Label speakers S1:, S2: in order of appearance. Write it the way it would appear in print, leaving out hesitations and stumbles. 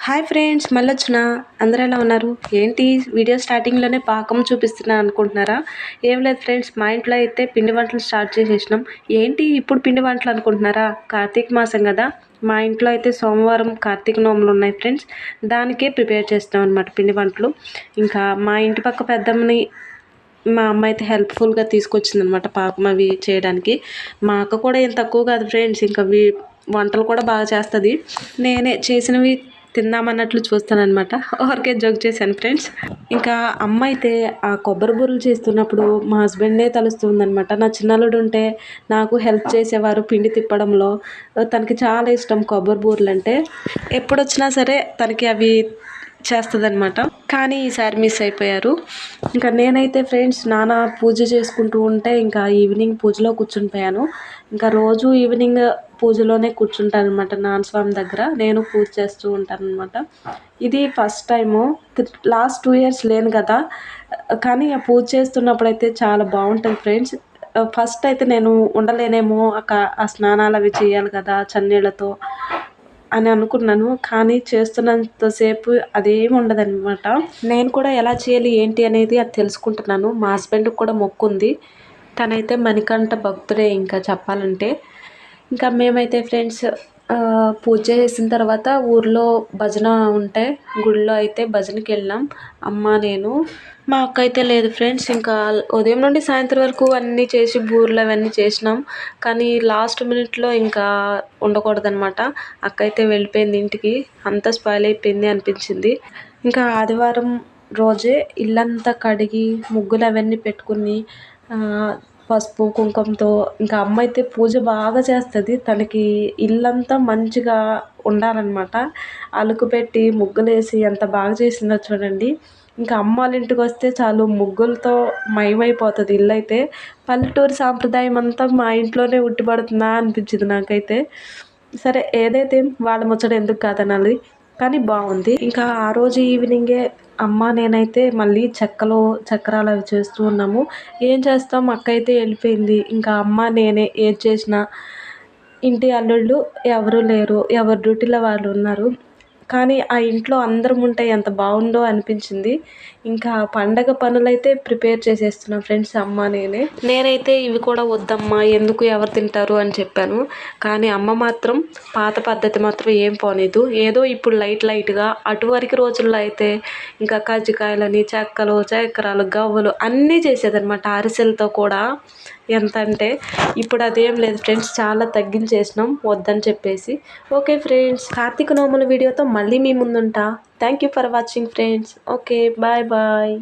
S1: Hi friends, మళ్ళొచ్చిన అందరూ ఎలా ఉన్నారు? ఏంటి వీడియో స్టార్టింగ్లోనే పాకం చూపిస్తున్నా అనుకుంటున్నారా? ఏం లేదు ఫ్రెండ్స్, మా ఇంట్లో అయితే పిండి వంటలు స్టార్ట్ చేసేసినాం. ఏంటి ఇప్పుడు పిండి వంటలు అనుకుంటున్నారా? కార్తీక మాసం కదా, మా ఇంట్లో అయితే సోమవారం కార్తీక నోములు ఉన్నాయి ఫ్రెండ్స్. దానికే ప్రిపేర్ చేస్తాం అనమాట పిండి వంటలు. ఇంకా మా ఇంటి పక్క పెద్దమ్మని మా అమ్మ అయితే హెల్ప్ఫుల్గా తీసుకొచ్చిందనమాట పాకం అవి చేయడానికి. మా అక్క కూడా ఏం తక్కువ కాదు ఫ్రెండ్స్, ఇంకా వంటలు కూడా బాగా చేస్తుంది. నేనే చేసినవి తిందామన్నట్లు చూస్తానన్నమాట. ఊరికే జోక్ చేశాను ఫ్రెండ్స్. ఇంకా అమ్మ అయితే ఆ కొబ్బరి బూరలు చేస్తున్నప్పుడు మా హస్బెండ్నే తలుస్తుందనమాట. నా చిన్నల్లుడు ఉంటే నాకు హెల్ప్ చేసేవారు పిండి తిప్పడంలో. తనకి చాలా ఇష్టం కొబ్బరి బూరలు అంటే. ఎప్పుడొచ్చినా సరే తనకి అవి చేస్తుందనమాట. కానీ ఈసారి మిస్ అయిపోయారు. ఇంకా నేనైతే ఫ్రెండ్స్ నాన్న పూజ చేసుకుంటూ ఉంటే ఇంకా ఈవినింగ్ పూజలో కూర్చునిపోయాను. ఇంకా రోజు ఈవినింగ్ పూజలోనే కూర్చుంటాను అనమాట. నాన్న స్వామి దగ్గర నేను పూజ చేస్తూ ఉంటాను అనమాట. ఇది ఫస్ట్ టైము. లాస్ట్ 2 years లేను కదా, కానీ ఆ పూజ చేస్తున్నప్పుడైతే చాలా బాగుంటుంది ఫ్రెండ్స్. ఫస్ట్ అయితే నేను ఉండలేనేమో, ఆ స్నానాలు అవి చేయాలి కదా చన్నీళ్ళతో అని అనుకున్నాను. కానీ చేస్తున్నంతసేపు అదేమి ఉండదన్నమాట. నేను కూడా ఎలా చేయాలి ఏంటి అనేది అది తెలుసుకుంటున్నాను. మా హస్బెండ్కి కూడా మొక్కు ఉంది. తనైతే మణికంఠ భక్తుడే ఇంకా చెప్పాలంటే. ఇంకా మేమైతే ఫ్రెండ్స్ పూజ చేసిన తర్వాత ఊర్లో భజన ఉంటే గుడిలో అయితే భజనకి వెళ్ళాం. అమ్మ నేను, మా అక్క అయితే లేదు ఫ్రెండ్స్. ఇంకా ఉదయం నుండి సాయంత్రం వరకు అన్నీ చేసి బూరెలు అవన్నీ చేసినాం. కానీ లాస్ట్ మినిట్లో ఇంకా ఉండకూడదనమాట. అక్క అయితే వెళ్ళిపోయింది ఇంటికి. అంతా స్పాయిల్ అయిపోయింది అనిపించింది. ఇంకా ఆదివారం రోజే ఇల్లంతా కడిగి ముగ్గులు అవన్నీ పెట్టుకుని పసుపు కుంకుమతో ఇంకా అమ్మ అయితే పూజ బాగా చేస్తుంది. తనకి ఇల్లంతా మంచిగా ఉండాలన్నమాట. అలుకు పెట్టి ముగ్గులేసి ఎంత బాగా చేసిందో చూడండి. ఇంకా అమ్మ వాళ్ళ ఇంటికి వస్తే చాలు ముగ్గులతో మయమైపోతుంది ఇల్లు అయితే. పల్లెటూరు సాంప్రదాయం అంతా మా ఇంట్లోనే ఉట్టిపడుతుందా అనిపించింది నాకైతే. సరే ఏదైతే వాళ్ళ ముచ్చట ఎందుకు కాదనాలి, కానీ బాగుంది. ఇంకా ఆ రోజు ఈవినింగే అమ్మ నేనైతే మళ్ళీ చక్రాలు అవి చేస్తూ ఉన్నాము. ఏం చేస్తాం, అక్క అయితే వెళ్ళిపోయింది. ఇంకా అమ్మ నేనే ఏది చేసినా. ఇంటి అల్లుళ్ళు ఎవరు లేరు, ఎవరి డ్యూటీలో వాళ్ళు ఉన్నారు. కానీ ఆ ఇంట్లో అందరం ఉంటే ఎంత బాగుండో అనిపించింది. ఇంకా పండగ పనులైతే ప్రిపేర్ చేసేస్తున్నాం ఫ్రెండ్స్ అమ్మ నేనైతే ఇవి కూడా వద్దమ్మా, ఎందుకు ఎవరు తింటారు అని చెప్పాను. కానీ అమ్మ మాత్రం పాత పద్ధతి మాత్రం ఏం పోనీదు. ఏదో ఇప్పుడు లైట్గా అటువరకు రోజుల్లో అయితే ఇంకా కజ్జికాయలని చెక్కలు చక్రాలు గవ్వలు అన్నీ చేసేదన్నమాట. అరిసెలతో కూడా ఎంత అంటే ఇప్పుడు అదేం లేదు ఫ్రెండ్స్. చాలా తగ్గించేసినాం వద్దని చెప్పేసి. ఓకే ఫ్రెండ్స్, కార్తీక నోముల వీడియోతో మళ్ళీ మీ ముందుంటా. Thank you for watching friends. Okay, bye bye.